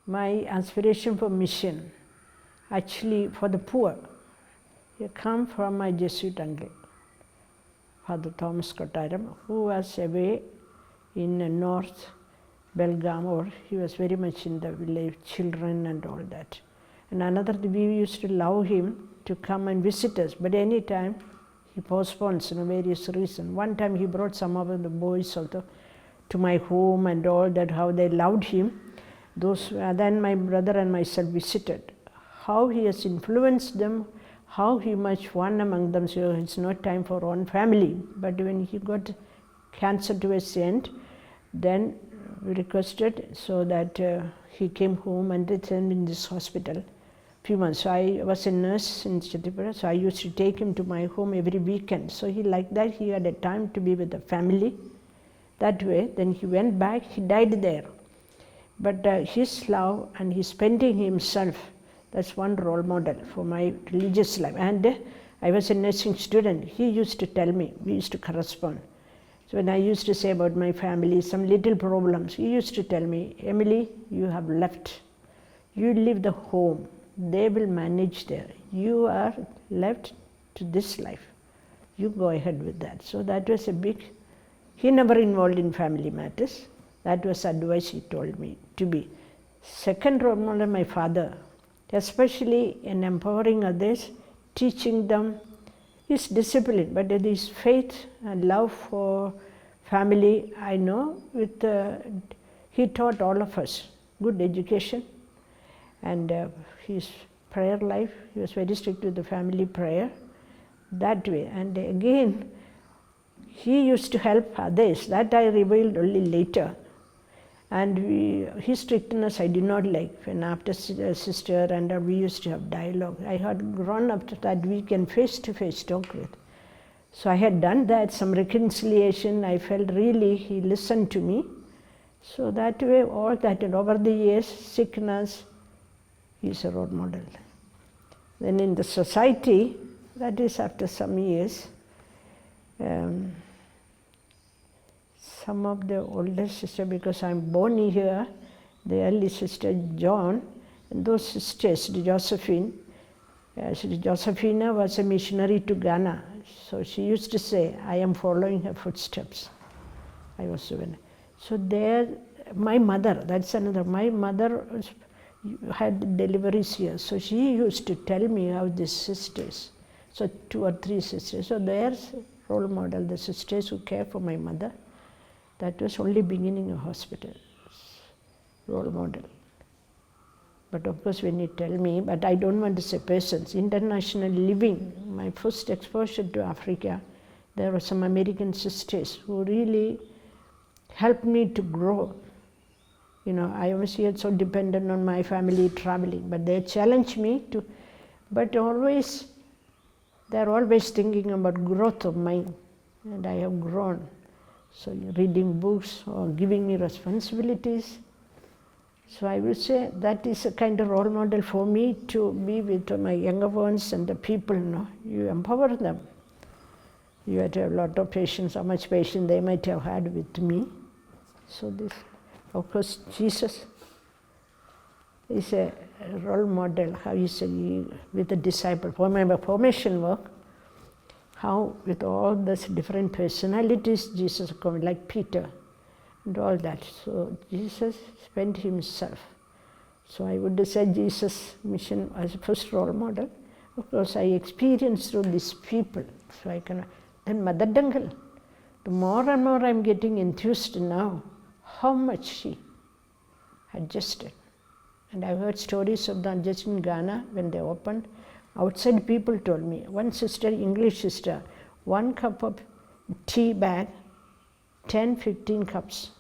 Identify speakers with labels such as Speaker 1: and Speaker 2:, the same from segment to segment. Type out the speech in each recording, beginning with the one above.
Speaker 1: my aspiration for mission, actually for the poor, it come from my Jesuit uncle, Father Thomas Kottaram, who was away in North Belgaum, or he was very much in the village, children and all that. And another, we used to allow him to come and visit us, but any time he postpones, various reasons. One time he brought some of the boys also to my home and all that, how they loved him. Then my brother and myself visited. How he has influenced them, how he much one among them, so it's not time for own family. But when he got cancer towards the end, then we requested so that he came home and they sent him in this hospital few months. So I was a nurse in Chatipura, so I used to take him to my home every weekend. So he liked that, he had a time to be with the family that way. Then he went back, he died there. But his love and his spending himself, that's one role model for my religious life. And I was a nursing student. He used to tell me, we used to correspond. So when I used to say about my family, some little problems, he used to tell me, Emily, you have left. You leave the home. They will manage there. You are left to this life. You go ahead with that. So that was a big, he never involved in family matters. That was advice he told me to be. Second role model, my father, especially in empowering others, teaching them his discipline, but his faith and love for family, I know, he taught all of us good education, and his prayer life, he was very strict with the family prayer, that way. And again, he used to help others, that I revealed only later. And his strictness I did not like. When after sister and we used to have dialogue, I had grown up to that we can face-to-face talk with. So I had done that, some reconciliation. I felt really he listened to me. So that way, all that, and over the years, sickness, he's a role model. Then in the society, that is after some years, some of the older sisters, because I'm born here, the early sister John, and those sisters, Josephine, Josephina was a missionary to Ghana. So she used to say, I am following her footsteps. I was so there, my mother, that's another, my mother had deliveries here. So she used to tell me how these sisters, so 2 or 3 sisters, so there's role model, the sisters who care for my mother. That was only beginning of hospital, role model. But of course when you tell me, but I don't want to say persons, international living, my first exposure to Africa, there were some American sisters who really helped me to grow. I was here so dependent on my family traveling, but they challenged me to, but always, they're always thinking about growth of mine, and I have grown. So reading books or giving me responsibilities. So I will say that is a kind of role model for me to be with my younger ones and the people. You empower them. You have to have a lot of patience, how much patience they might have had with me. So this, of course, Jesus is a role model, how you say, with the disciple. For my formation work, how with all these different personalities, Jesus come, like Peter and all that. So Jesus spent himself. So I would say Jesus' mission as a first role model. Of course, I experienced through these people. So I can, then Mother Dengel. The more and more I'm getting enthused now, how much she adjusted. And I've heard stories of them just in Ghana when they opened. Outside people told me, one sister, English sister, 1 cup of tea bag, 10, 15 cups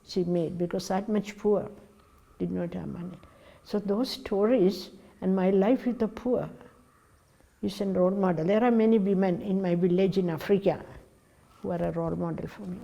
Speaker 1: she made, because that much poor, did not have money. So those stories and my life with the poor is a role model. There are many women in my village in Africa who are a role model for me.